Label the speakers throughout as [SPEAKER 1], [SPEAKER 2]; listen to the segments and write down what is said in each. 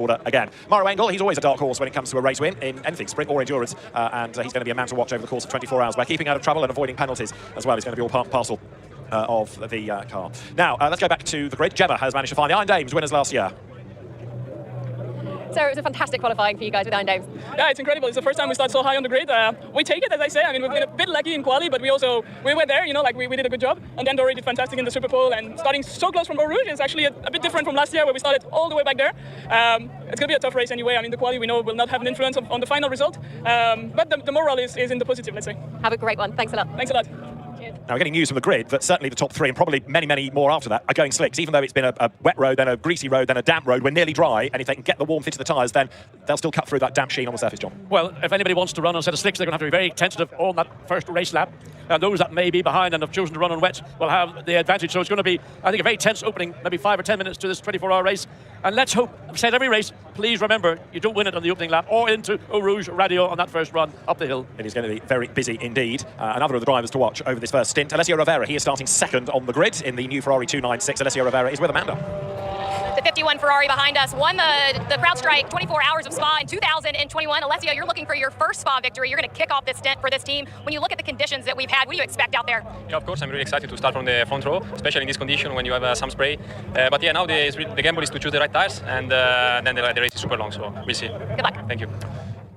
[SPEAKER 1] order again. Mauro Engel, he's always a dark horse when it comes to a race win in anything, sprint or endurance, and he's going to be a man to watch over the course of 24 hours by keeping out of trouble and avoiding penalties as well. It's going to be all part and parcel of the car. Now, let's go back to the grid. Gemma has managed to find the Iron Dames winners last year.
[SPEAKER 2] So it was a fantastic qualifying for you guys with Iron Dames.
[SPEAKER 3] Yeah, it's incredible. It's the first time we start so high on the grid. We take it, as I say. I mean, we've been a bit lucky in quali, but we were there, you know, like we did a good job. And then Dory did fantastic in the Super Pole, and starting so close from Eau Rouge is actually a bit different from last year where we started all the way back there. It's going to be a tough race anyway. I mean, the quali we know will not have an influence on the final result. But the morale is in the positive, let's say.
[SPEAKER 2] Have a great one. Thanks a lot.
[SPEAKER 3] Thanks a lot.
[SPEAKER 1] Now, we're getting news from the grid that certainly the top three, and probably many, many more after that, are going slicks. Even though it's been a wet road, then a greasy road, then a damp road, we're nearly dry, and if they can get the warmth into the tyres, then they'll still cut through that damp sheen on the surface, John.
[SPEAKER 4] Well, if anybody wants to run on a set of slicks, they're going to have to be very tentative on that first race lap. And those that may be behind and have chosen to run on wet will have the advantage. So it's going to be, I think, a very tense opening, maybe 5 or 10 minutes to this 24-hour race. And let's hope, I've said every race, please remember, you don't win it on the opening lap or into Eau Rouge Radio on that first run up the hill.
[SPEAKER 1] It is going to be very busy indeed. Another of the drivers to watch over this first stint, Alessio Rivera. He is starting second on the grid in the new Ferrari 296. Alessio Rivera is with Amanda.
[SPEAKER 2] The 51 Ferrari behind us won the CrowdStrike 24 Hours of Spa in 2021. Alessio, you're looking for your first Spa victory. You're going to kick off this stint for this team. When you look at the conditions that we've had, what do you expect out there?
[SPEAKER 5] Yeah, of course, I'm really excited to start from the front row, especially in this condition when you have some spray. But yeah, now the gamble is to choose the right tires, and then the race is super long, so we'll see.
[SPEAKER 2] Good luck.
[SPEAKER 5] Thank you.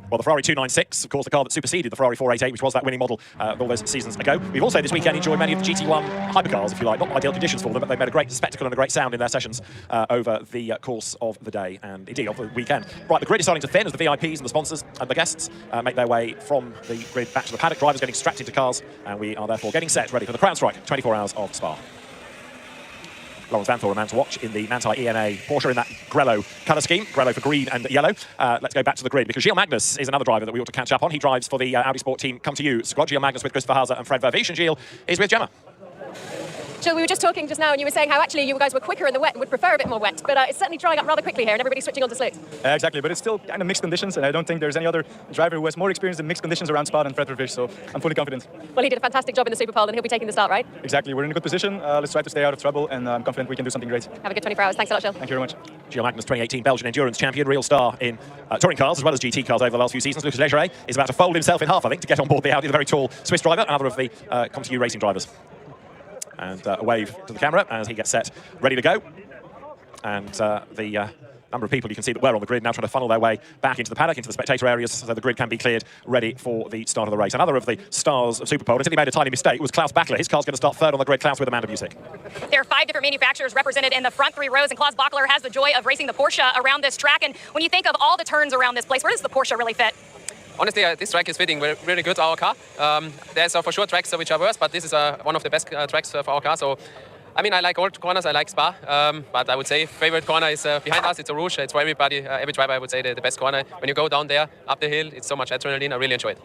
[SPEAKER 1] Well, the Ferrari 296, of course, the car that superseded the Ferrari 488, which was that winning model all those seasons ago. We've also this weekend enjoyed many of the GT1 hypercars, if you like. Not ideal conditions for them, but they've made a great spectacle and a great sound in their sessions over the course of the day and indeed of the weekend. Right, the grid is starting to thin as the VIPs and the sponsors and the guests make their way from the grid back to the paddock. Drivers getting strapped into cars, and we are therefore getting set ready for the CrowdStrike 24 Hours of Spa. Lawrence Van Thor, a man to watch in the Manthey ENA Porsche in that Grello colour scheme, Grello for green and yellow. Let's go back to the grid because Gilles Magnus is another driver that we ought to catch up on. He drives for the Audi Sport team Come To You squad. Gilles Magnus with Christopher Hauser and Fred Vervish, and Gilles is with Gemma.
[SPEAKER 2] Jill, we were just talking just now and you were saying how actually you guys were quicker in the wet and would prefer a bit more wet, but it's certainly drying up rather quickly here and everybody's switching on to slicks.
[SPEAKER 6] Exactly, but it's still kind of mixed conditions, and I don't think there's any other driver who has more experience in mixed conditions around Spa than Fred Vervish, so I'm fully confident.
[SPEAKER 2] Well, he did a fantastic job in the Super Pole and he'll be taking the start, right?
[SPEAKER 6] Exactly, we're in a good position. Let's try to stay out of trouble, and I'm confident we can do something great.
[SPEAKER 2] Have a good 24 hours. Thanks a lot, Jill.
[SPEAKER 6] Thank you very much.
[SPEAKER 1] Gilles Magnus, 2018 Belgian endurance champion, real star in touring cars as well as GT cars over the last few seasons. Lucas Leggeret is about to fold himself in half, I think, to get on board the Audi, the very tall Swiss driver, another of the Come To You racing drivers. And a wave to the camera as he gets set, ready to go. And the number of people you can see that were on the grid now trying to funnel their way back into the paddock, into the spectator areas, so the grid can be cleared, ready for the start of the race. Another of the stars of Superpole, until he made a tiny mistake, was Klaus Bachler. His car's going to start third on the grid. Klaus with Amanda Music.
[SPEAKER 2] There are 5 different manufacturers represented in the front 3 rows, and Klaus Bachler has the joy of racing the Porsche around this track. And when you think of all the turns around this place, where does the Porsche really fit?
[SPEAKER 5] Honestly, this track is fitting really good our car. There's for sure tracks which are worse, but this is one of the best tracks for our car. So, I mean, I like all corners, I like Spa, but I would say favorite corner is behind us. It's a Rouge. It's for everybody, every driver, I would say the best corner. When you go down there, up the hill, it's so much adrenaline. I really enjoy it.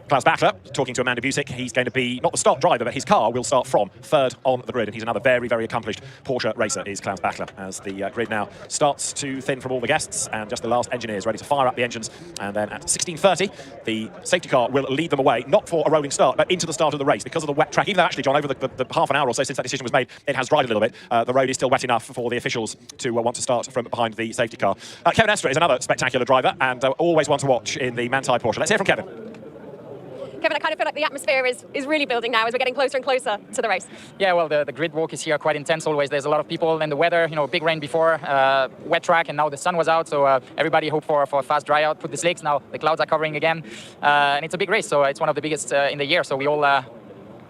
[SPEAKER 1] Klaus Bachler, talking to Amanda Busick, he's going to be not the start driver, but his car will start from third on the grid, and he's another very, very accomplished Porsche racer, is Klaus Bachler, as the grid now starts to thin from all the guests, and just the last engineers ready to fire up the engines, and then at 16:30, the safety car will lead them away, not for a rolling start, but into the start of the race, because of the wet track. Even though, actually, John, over the half an hour or so since that decision was made, it has dried a little bit. The road is still wet enough for the officials to want to start from behind the safety car. Kevin Estre is another spectacular driver, and always one to watch in the Manthey Porsche. Let's hear from Kevin.
[SPEAKER 2] Kevin, I kind of feel like the atmosphere is really building now as we're getting closer and closer to the race.
[SPEAKER 7] Yeah, well, the grid walk is here quite intense always. There's a lot of people, and the weather, you know, big rain before, wet track, and now the sun was out, so everybody hoped for a fast dry out, put the slicks. Now the clouds are covering again, and it's a big race, so it's one of the biggest in the year, so we all,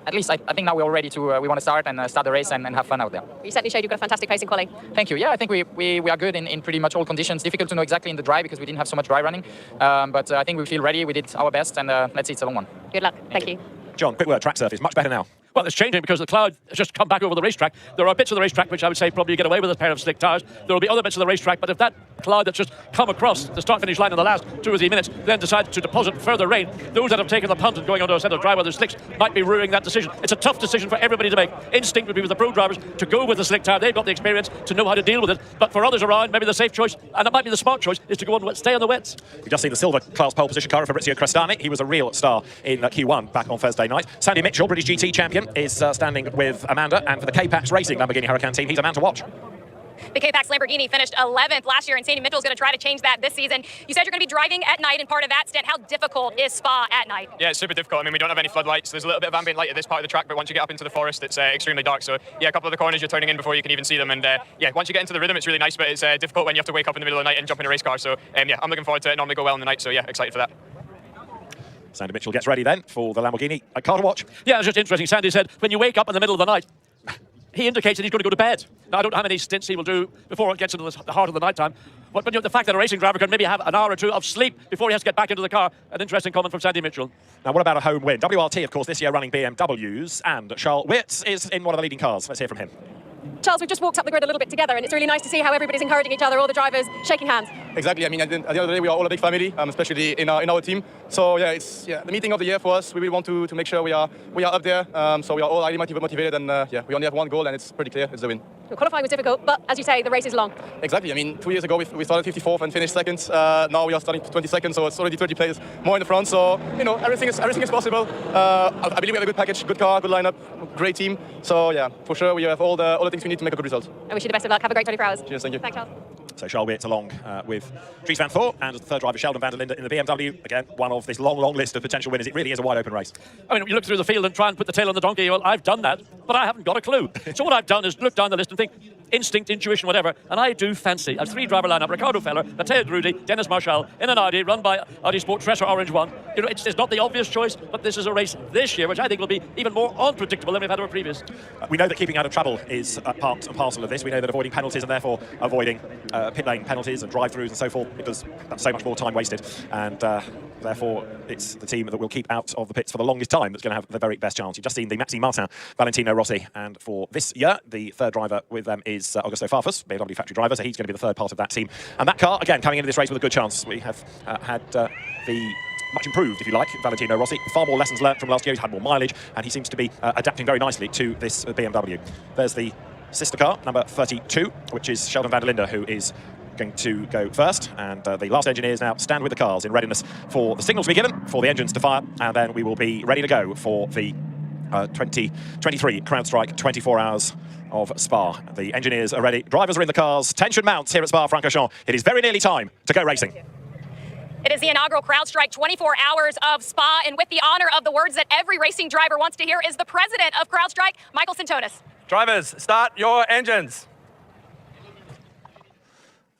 [SPEAKER 7] at least I think now we're all ready to, we want to start the race and have fun out there.
[SPEAKER 2] You certainly showed you've got a fantastic pace in quality.
[SPEAKER 7] Thank you. Yeah, I think we are good in pretty much all conditions. Difficult to know exactly in the dry because we didn't have so much dry running, but I think we feel ready. We did our best, and let's see, it's a long one.
[SPEAKER 2] Good luck. Thank you.
[SPEAKER 1] John, quick word, track surface, much better now.
[SPEAKER 4] Well, it's changing because the cloud has just come back over the racetrack. There are bits of the racetrack which I would say probably get away with a pair of slick tyres. There will be other bits of the racetrack, but if that cloud that's just come across the start-finish line in the last 2 or 3 minutes then decides to deposit further rain, those that have taken the punt and going onto a set of dry weather slicks might be ruining that decision. It's a tough decision for everybody to make. Instinct would be with the pro drivers to go with the slick tyre. They've got the experience to know how to deal with it. But for others around, maybe the safe choice, and it might be the smart choice, is to go and stay on the wets.
[SPEAKER 1] We've just seen the silver class pole position car of Fabrizio Crestani. He was a real star in Q1 back on Thursday night. Sandy Mitchell, British GT champion, is standing with Amanda, and for the K-Pax Racing Lamborghini Huracan team, he's a man to watch.
[SPEAKER 2] The K-Pax Lamborghini finished 11th last year, and Sandy Mitchell is going to try to change that this season. You said you're going to be driving at night in part of that stint. How difficult is Spa at night?
[SPEAKER 8] Yeah, it's super difficult. I mean, we don't have any floodlights. There's a little bit of ambient light at this part of the track, but once you get up into the forest, it's extremely dark. So, yeah, a couple of the corners you're turning in before you can even see them. And, yeah, once you get into the rhythm, it's really nice, but it's difficult when you have to wake up in the middle of the night and jump in a race car. So, yeah, I'm looking forward to it. Normally go well in the night, so, yeah, excited for that.
[SPEAKER 1] Sandy Mitchell gets ready then for the Lamborghini. A car to watch.
[SPEAKER 4] Yeah, it's just interesting. Sandy said, when you wake up in the middle of the night, he indicates that he's going to go to bed. Now, I don't know how many stints he will do before it gets into the heart of the night time. But the fact that a racing driver can maybe have an hour or two of sleep before he has to get back into the car, an interesting comment from Sandy Mitchell.
[SPEAKER 1] Now, what about a home win? WRT, of course, this year running BMWs, and Charles Wirtz is in one of the leading cars. Let's hear from him.
[SPEAKER 9] Charles, we've just walked up the grid a little bit together, and it's really nice to see how everybody's encouraging each other, all the drivers shaking hands.
[SPEAKER 6] Exactly. I mean, at the end of the day, we are all a big family, especially in our team. So yeah, it's the meeting of the year for us. We really want to make sure we are up there. So we are all highly motivated, and yeah, we only have one goal, and it's pretty clear: it's the win.
[SPEAKER 9] Well, qualifying was difficult, but as you say, the race is long.
[SPEAKER 6] Exactly. I mean, 2 years ago we started 54th and finished second. Now we are starting 22nd, so it's already 30 players more in the front. So everything is possible. I believe we have a good package, good car, good lineup, great team. So yeah, for sure we have all the things we need to make a good result.
[SPEAKER 9] I wish you the best of luck. Have a great 24 hours.
[SPEAKER 6] Cheers. Thank you.
[SPEAKER 9] Thanks, Charles.
[SPEAKER 1] So Charles Wirtz along with Dries van Thor, and as the third driver, Sheldon van der Linde in the BMW. Again, one of this long list of potential winners. It really is a wide open race.
[SPEAKER 4] I mean, you look through the field and try and put the tail on the donkey. Well, I've done that, but I haven't got a clue. So what I've done is look down the list and think, instinct, intuition, whatever, and I do fancy a three-driver lineup: Ricardo Feller, Matteo Drudi, Dennis Marshall in an Audi run by Audi Sport Tresor Orange 1. It's not the obvious choice, but this is a race this year which I think will be even more unpredictable than we've had over previous.
[SPEAKER 1] We know that keeping out of trouble is part and parcel of this. We know that avoiding penalties and therefore avoiding pit lane penalties and drive-throughs and so forth, because that's so much more time wasted, and therefore it's the team that will keep out of the pits for the longest time that's going to have the very best chance. You've just seen the Maxime Martin, Valentino Rossi, and for this year the third driver with them is Augusto Farfus, BMW factory driver, so he's going to be the third part of that team. And that car, again, coming into this race with a good chance. We have had the much improved, if you like, Valentino Rossi. Far more lessons learned from last year. He's had more mileage, and he seems to be adapting very nicely to this BMW. There's the sister car, number 32, which is Sheldon van der Linde, who is going to go first, and the last engineers now stand with the cars in readiness for the signal to be given, for the engines to fire, and then we will be ready to go for the 2023 CrowdStrike 24 hours of Spa. The engineers are ready, drivers are in the cars, tension mounts here at Spa-Francorchamps. It is very nearly time to go racing.
[SPEAKER 2] It is the inaugural CrowdStrike 24 hours of Spa, and with the honor of the words that every racing driver wants to hear is the president of CrowdStrike, Michael Sintonis.
[SPEAKER 10] Drivers, start your engines.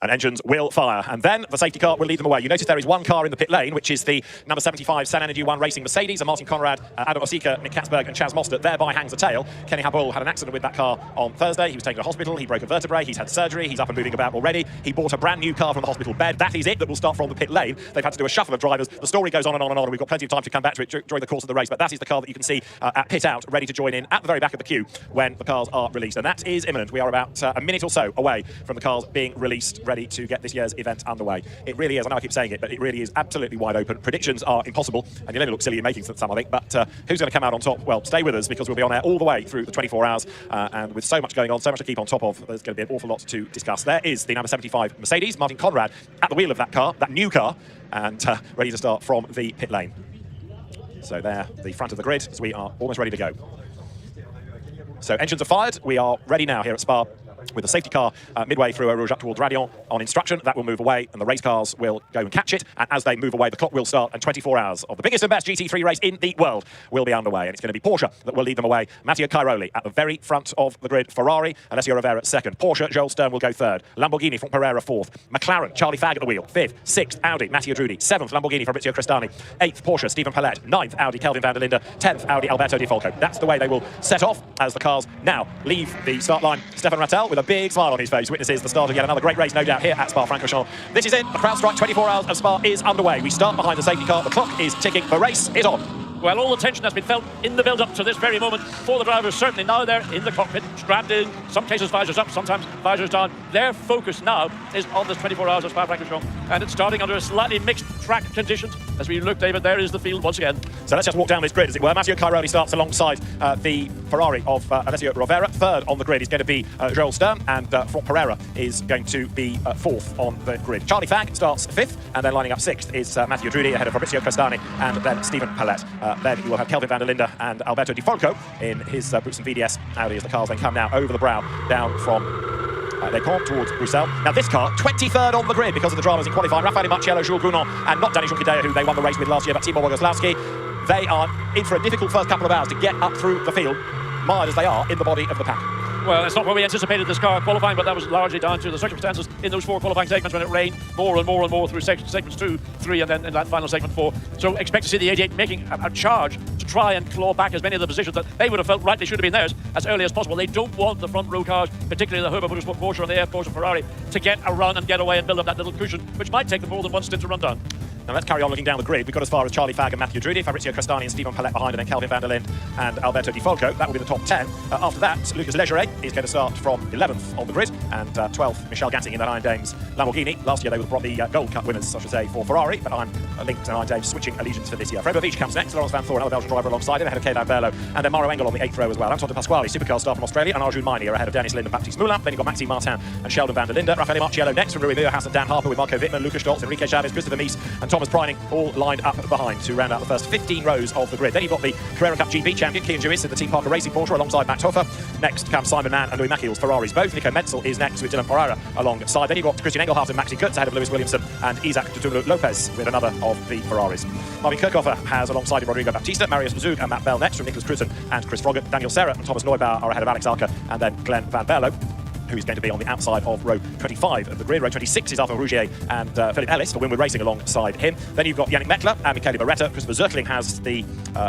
[SPEAKER 1] And engines will fire, and then the safety car will lead them away. You notice there is one car in the pit lane, which is the number 75 San Energy 1 Racing Mercedes, and Martin Conrad, Adam Osika, Nick Katzberg, and Chaz Mostert thereby hangs a tail. Kenny Habul had an accident with that car on Thursday. He was taken to hospital, he broke a vertebrae, he's had surgery, he's up and moving about already. He bought a brand new car from the hospital bed. That is it that will start from the pit lane. They've had to do a shuffle of drivers. The story goes on and on and on, and we've got plenty of time to come back to it during the course of the race, but that is the car that you can see at pit out, ready to join in at the very back of the queue when the cars are released, and that is imminent. We are about a minute or so away from the cars being released, ready to get this year's event underway. It really is, I know I keep saying it, but it really is absolutely wide open. Predictions are impossible, and you'll only look silly in making some, I think, but who's going to come out on top? Well, stay with us, because we'll be on air all the way through the 24 hours, and with so much going on, so much to keep on top of, there's going to be an awful lot to discuss. There is the number 75 Mercedes, Martin Conrad, at the wheel of that car, that new car, and ready to start from the pit lane. So there, the front of the grid, as we are almost ready to go. So engines are fired. We are ready now here at Spa, with the safety car midway through Eau Rouge up towards Radion on instruction. That will move away, and the race cars will go and catch it. And as they move away, the clock will start, and 24 hours of the biggest and best GT3 race in the world will be underway. And it's going to be Porsche that will lead them away. Matteo Cairoli at the very front of the grid. Ferrari, Alessio Rivera second. Porsche, Joel Stern will go third. Lamborghini, Franck Pereira fourth. McLaren, Charlie Fagg at the wheel, fifth. Sixth, Audi, Matteo Drudi. Seventh, Lamborghini, Fabrizio Crestani. Eighth, Porsche, Stephen Palette. Ninth, Audi, Kelvin van der Linde. 10th, Audi, Alberto Di Folco. That's the way they will set off as the cars now leave the start line. Stefan Rattel with a big smile on his face witnesses the start of yet another great race, no doubt, here at Spa-Francorchamps. This is it. The CrowdStrike 24 hours of Spa is underway. We start behind the safety car. The clock is ticking. The race is on.
[SPEAKER 4] Well, all the tension has been felt in the build-up to this very moment for the drivers. Certainly now they're in the cockpit, stranded. Some cases visors up, sometimes visors down. Their focus now is on this 24 hours of Spa-Francorchamps, and it's starting under a slightly mixed track conditions. As we look, David, there is the field once again.
[SPEAKER 1] So let's just walk down this grid, as it were. Matteo Cairoli starts alongside the Ferrari of Alessio Rivera. Third on the grid is going to be Joel Stern, and Franck Pereira is going to be fourth on the grid. Charlie Fagg starts fifth, and then lining up sixth is Matteo Drudi ahead of Fabrizio Crestani, and then Stephen Palette. Then you will have Kelvin van der Linde and Alberto Di Folco in his Brooks and VDS Audi as the cars then come now over the brow down from Les Comps towards Bruxelles. Now this car, 23rd on the grid because of the dramas in qualifying. Raffaele Marciello, Jules Gounon, and not Danny Junkadea, who they won the race with last year, but Timo Bogoslawski. They are in for a difficult first couple of hours to get up through the field, mired as they are in the body of the pack.
[SPEAKER 4] Well, it's not what we anticipated this car qualifying, but that was largely down to the circumstances in those 4 qualifying segments when it rained more and more and more through segments 2, 3, and then in that final segment 4. So expect to see the 88 making a charge to try and claw back as many of the positions that they would have felt rightly should have been theirs as early as possible. They don't want the front row cars, particularly the Huber Motorsport Porsche and the Air Porsche Ferrari, to get a run and get away and build up that little cushion, which might take them more than one stint to run down.
[SPEAKER 1] Now let's carry on looking down the grid. We've got as far as Charlie Fagg and Matthew Drudy, Fabrizio Crestani and Stephen Palette behind, and then Calvin van der Linde and Alberto Di Folco. That will be the top 10. After that, Lucas Legeret is going to start from 11th on the grid, and 12th, Michel Gatting in that Iron Dames Lamborghini. Last year they would have brought the Gold Cup winners, I should say, for Ferrari, but I'm linked to Iron Dames switching allegiance for this year. Fred Bavich comes next, Laurence Van Thor, another Belgian driver alongside him, ahead of Kaylan Berlo, and then Mauro Engel on the 8th row as well. Anton de Pasquale, supercar star from Australia, and Arjun Maini are ahead of Dennis Lind and Baptiste Moulin. Then you've got Maxime Martin and Sheldon van der Linde. Raffaele Marciello next from Rui Muirhouse and Dan Harper, with Marco Wittmann, Lucas Stoltz, Enrique Chavez, Christopher Mies and Thomas Preining all lined up behind to round out the first 15 rows of the grid. Then you've got the Carrera Cup GP champion, Kian Lewis, in the Team Parker Racing Porsche alongside Matt Hofer. Next comes Simon Mann and Louis Machiels, Ferraris both. Nico Menzel is next with Dylan Pereira alongside. Then you've got Christian Engelhardt and Maxi Kurtz ahead of Lewis Williamson and Isaac Tutumu Lopez with another of the Ferraris. Marvin Kirchhofer has alongside him Rodrigo Baptista, Marius Zug and Matt Bell next from Nicholas Crutzen and Chris Froggatt. Daniel Serra and Thomas Neubauer are ahead of Alex Alka, and then Glenn Van Berlo, who is going to be on the outside of row 25 of the grid. Row 26 is Arthur Rougier and Philip Ellis for Winwood Racing alongside him. Then you've got Yannick Meckler and Michele Beretta. Christopher Zerkling has the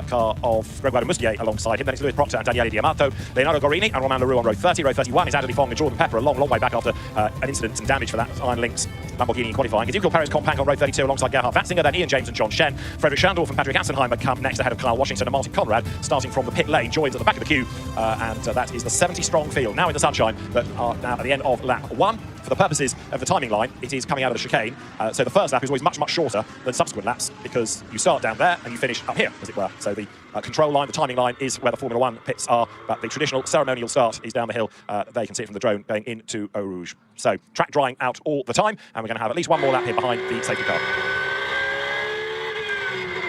[SPEAKER 1] car of Gregoire de Mustier alongside him. Then it's Louis Proctor and Daniele Diamato, Leonardo Gorini and Romain Leroux on row 30. Row 31 is Anthony Fong and Jordan Pepper, a long way back after an incident and damage for that Iron Lynx Lamborghini in qualifying. Ezekiel Perez Companc on row 32 alongside Gerhard Watzinger. Then Ian James and John Shen. Frederick Schandorf and Patrick Assenheimer come next ahead of Kyle Washington, and Martin Conrad, starting from the pit lane, joins at the back of the queue, and that is the 70-strong field now in the sunshine that are now at the end of lap 1. For the purposes of the timing line, it is coming out of the chicane, so the first lap is always much shorter than subsequent laps because you start down there and you finish up here, as it were. So the control line, the timing line, is where the Formula 1 pits are, but the traditional ceremonial start is down the hill. They can see it from the drone going into Eau Rouge. So track drying out all the time, and we're going to have at least one more lap here behind the safety car.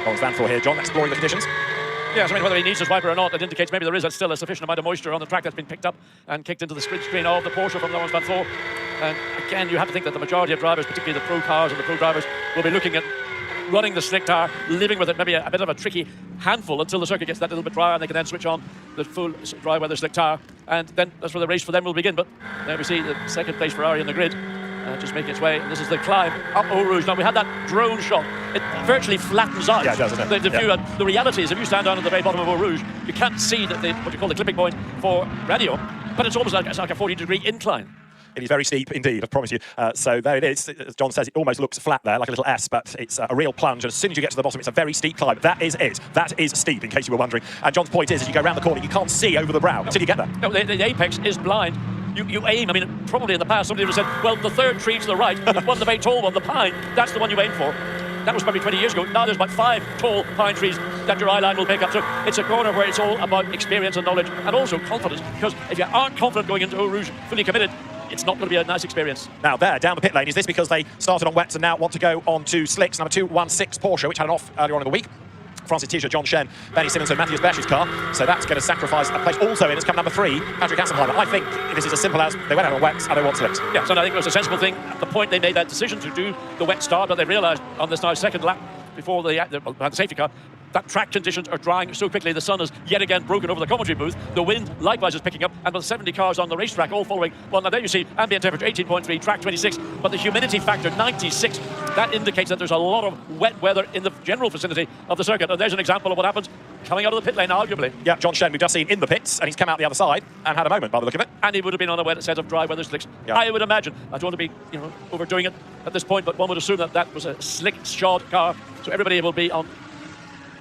[SPEAKER 1] Laurence Van Thor here, John, exploring the conditions.
[SPEAKER 4] Yes, I mean, whether he needs his wiper or not, it indicates maybe there is still a sufficient amount of moisture on the track that's been picked up and kicked into the skid screen of the Porsche from Laurence Van Thor. And again, you have to think that the majority of drivers, particularly the pro cars and the pro drivers, will be looking at running the slick tire, living with it, maybe a bit of a tricky handful until the circuit gets that little bit drier and they can then switch on the full dry weather slick tire. And then that's where the race for them will begin. But there we see the second place Ferrari in the grid. Just making its way. This is the climb up Eau Rouge. Now, we had that drone shot. It virtually flattens out the view. And the reality is, if you stand down at the very bottom of Eau Rouge, you can't see what you call the clipping point for radio, but it's almost like a 40-degree incline.
[SPEAKER 1] It is very steep indeed, I promise you. So there it is. As John says, it almost looks flat there, like a little S, but it's a real plunge. And as soon as you get to the bottom, it's a very steep climb. That is it. That is steep, in case you were wondering. And John's point is, as you go around the corner, you can't see over the brow until you get there.
[SPEAKER 4] No, the apex is blind. You aim, I mean, probably in the past somebody would have said, well, the third tree to the right, the one, the very tall one, the pine, that's the one you aim for. That was probably 20 years ago. Now there's about 5 tall pine trees that your eye line will pick up. So it's a corner where it's all about experience and knowledge and also confidence, because if you aren't confident going into Eau Rouge, fully committed, it's not going to be a nice experience.
[SPEAKER 1] Now there, down the pit lane, is this because they started on wets and now want to go on to slicks? Number 216 Porsche, which had an off earlier on in the week. Francis Tischer, John Shen, Benny Simmons and Matthias Besch's car. So that's going to sacrifice a place. Also in has come number 3, Patrick Assenheimer. I think this is as simple as they went out on wets and they want slicks.
[SPEAKER 4] Yeah, so I think it was a sensible thing. At the point they made that decision to do the wet start, but they realised on this now second lap before the safety car, that track conditions are drying so quickly. The sun has yet again broken over the commentary booth. The wind likewise is picking up, and with 70 cars on the racetrack all following. Well, now there you see ambient temperature 18.3, track 26, but the humidity factor 96. That indicates that there's a lot of wet weather in the general vicinity of the circuit. And there's an example of what happens coming out of the pit lane, arguably.
[SPEAKER 1] Yeah, John Shen, we've just seen in the pits, and he's come out the other side and had a moment by the look of it.
[SPEAKER 4] And he would have been on a wet set of dry weather slicks. Yeah. I would imagine. I don't want to be, overdoing it at this point, but one would assume that that was a slick shod car. So everybody will be on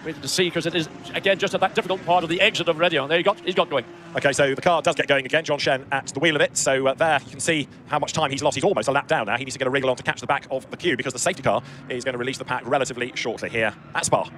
[SPEAKER 4] waiting to see, because it is again just at that difficult part of the exit of Radio. There he's got going.
[SPEAKER 1] Okay, so the car does get going again. John Shen at the wheel of it. So there you can see how much time he's lost. He's almost a lap down now. He needs to get a wriggle on to catch the back of the queue, because the safety car is going to release the pack relatively shortly here at Spa.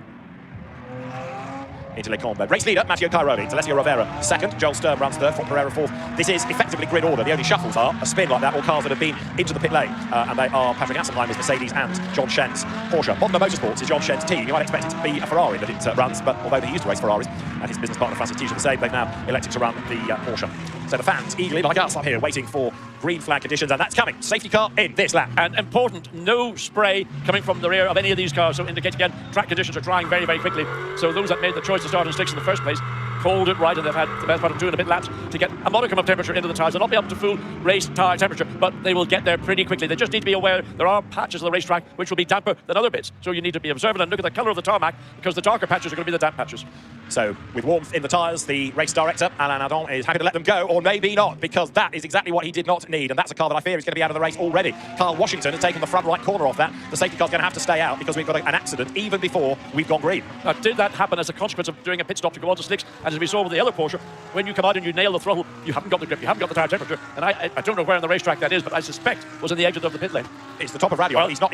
[SPEAKER 1] Into Les Combes. Race leader, Matteo Cairoli. Alessio Rovera second. Joel Sturm runs third. From Pereira fourth. This is effectively grid order. The only shuffles are a spin like that, or cars that have been into the pit lane. And they are Patrick Assenheimer's Mercedes and John Shen's Porsche. Modena Motorsports is John Shen's team. You might expect it to be a Ferrari that it runs, but although they used to race Ferraris, and his business partner Francis Tischer the same, they've now elected to run the Porsche. So the fans eagerly, like us up here, waiting for green flag conditions, and that's coming. Safety car in this lap.
[SPEAKER 4] And important, no spray coming from the rear of any of these cars, so indicate again, track conditions are drying very, very quickly. So those that made the choice to start on slicks in the first place called it right, and they've had the best part of 2 and a bit laps to get a modicum of temperature into the tyres. They'll not be up to full race tyre temperature, but they will get there pretty quickly. They just need to be aware there are patches of the racetrack which will be damper than other bits. So you need to be observant and look at the colour of the tarmac, because the darker patches are going to be the damp patches.
[SPEAKER 1] So with warmth in the tyres, the race director, Alain Adon, is happy to let them go, or maybe not, because that is exactly what he did not need, and that's a car that I fear is going to be out of the race already. Carl Washington has taken the front right corner off that. The safety car's going to have to stay out because we've got an accident even before we've gone green.
[SPEAKER 4] Now, did that happen as a consequence of doing a pit stop to go on to slicks? And as we saw with the other Porsche, when you come out and you nail the throttle, you haven't got the grip, you haven't got the tyre temperature. And I don't know where on the racetrack that is, but I suspect was in the exit of the pit lane.
[SPEAKER 1] It's the top of radio.
[SPEAKER 4] Well,
[SPEAKER 1] he's not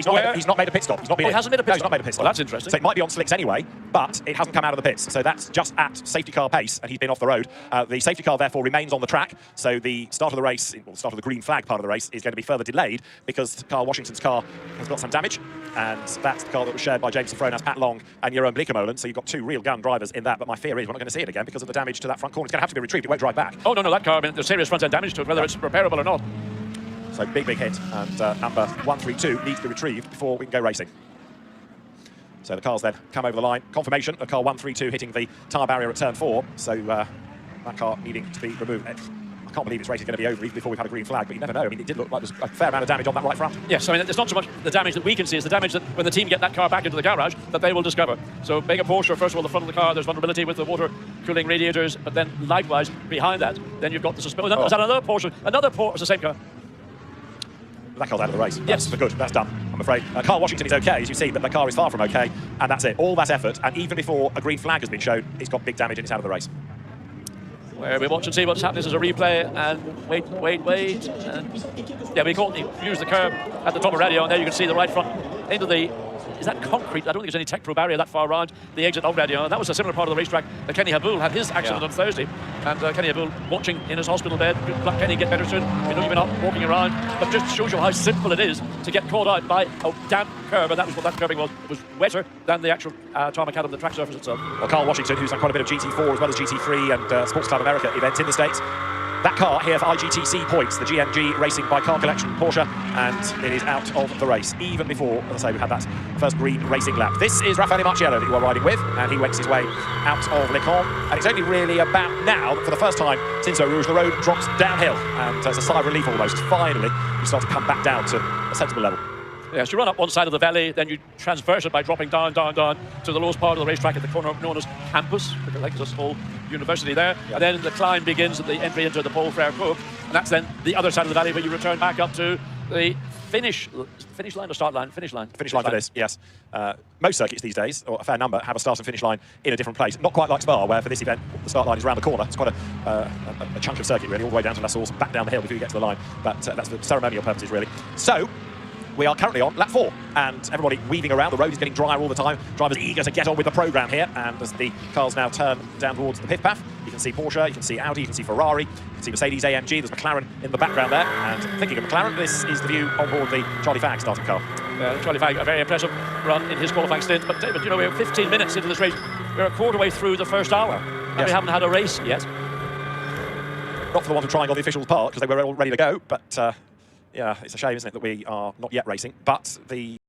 [SPEAKER 1] made a pit stop. He's not been
[SPEAKER 4] he hasn't made a pit
[SPEAKER 1] no,
[SPEAKER 4] stop.
[SPEAKER 1] He's not made a pit stop.
[SPEAKER 4] Well, that's interesting.
[SPEAKER 1] So it might be on slicks anyway, but it hasn't come out of the pits. So that's just at safety car pace, and he's been off the road. The safety car, therefore, remains on the track. So the start of the race, or the start of the green flag part of the race, is going to be further delayed because Carl Washington's car has got some damage, and that's the car that was shared by James Sofronas, Pat Long, and Jeroen Bleekemolen. So you've got 2 real gun drivers in that, but my fear is we're not going to see it again because of the damage to that front corner. It's going to have to be retrieved. It won't drive back.
[SPEAKER 4] Oh, no, that car, I mean, there's serious front-end damage to it, whether it's repairable or not.
[SPEAKER 1] So big hit, and number 132 needs to be retrieved before we can go racing. So the cars then come over the line. Confirmation of car 132 hitting the tyre barrier at turn 4. So that car needing to be removed. I can't believe this race is going to be over even before we've had a green flag, but you never know. I mean, it did look like there's a fair amount of damage on that right front.
[SPEAKER 4] Yes, I mean, it's not so much the damage that we can see, it's the damage that when the team get that car back into the garage that they will discover. So being a Porsche, first of all, the front of the car, there's vulnerability with the water cooling radiators, but then likewise, behind that, then you've got the suspension. Oh. Is that another Porsche? Another Porsche, it's the same car.
[SPEAKER 1] That car's out of the race.
[SPEAKER 4] Yes.
[SPEAKER 1] That's for good. That's done, I'm afraid. Carl Washington is okay, as you see, but the car is far from okay, and that's it. All that effort, and even before a green flag has been shown, it's got big damage and it's out of the race.
[SPEAKER 4] Where we watch and see what's happening. This is a replay, and wait. And, yeah, we use the curb at the top of radio, and there you can see the right front into the... Is that concrete? I don't think there's any tech pro barrier that far around the exit of radio. And that was a similar part of the racetrack that Kenny Habul had his accident on Thursday. And Kenny Habul watching in his hospital bed. Good luck, Kenny, get better soon. You know you've been out walking around. But just shows you how simple it is to get caught out by a damp curb. And that was what that curbing was. It was wetter than the actual tarmac out of the track surface itself.
[SPEAKER 1] Well, Carl Washington, who's done quite a bit of GT4 as well as GT3 and Sports Club America events in the States. That car here for IGTC points, the GMG Racing by Car Collection Porsche, and it is out of the race, even before, as I say, we've had that first green racing lap. This is Raffaele Marciello that you are riding with, and he wends his way out of Le Mans, and it's only really about now that for the first time since Eau Rouge, the road drops downhill, and as a sigh of relief almost, finally you start to come back down to a sensible level.
[SPEAKER 4] Yes, you run up one side of the valley, then you transverse it by dropping down to the lowest part of the racetrack at the corner known as Campus, because like there's a small university there. Yep. And then the climb begins at the entry into the Paul Frere Cove, and that's then the other side of the valley where you return back up to the finish line or start line? Finish line.
[SPEAKER 1] Finish line for this, yes. Most circuits these days, or a fair number, have a start and finish line in a different place. Not quite like Spa, where for this event, the start line is around the corner. It's quite a chunk of circuit, really, all the way down to La Source, back down the hill before you get to the line. But that's for ceremonial purposes, really. So, we are currently on lap 4, and everybody weaving around. The road is getting drier all the time. Drivers eager to get on with the programme here, and as the cars now turn down towards the pit path, you can see Porsche, you can see Audi, you can see Ferrari, you can see Mercedes AMG, there's McLaren in the background there, and thinking of McLaren, this is the view on board the Charlie Fagg starting car.
[SPEAKER 4] Charlie Fagg, a very impressive run in his qualifying stint, but David, you know, we're 15 minutes into this race. We're a quarter way through the first hour, and we haven't had a race yet.
[SPEAKER 1] Not for the want of trying on the officials' part, because they were all ready to go, but yeah, it's a shame, isn't it, that we are not yet racing, but the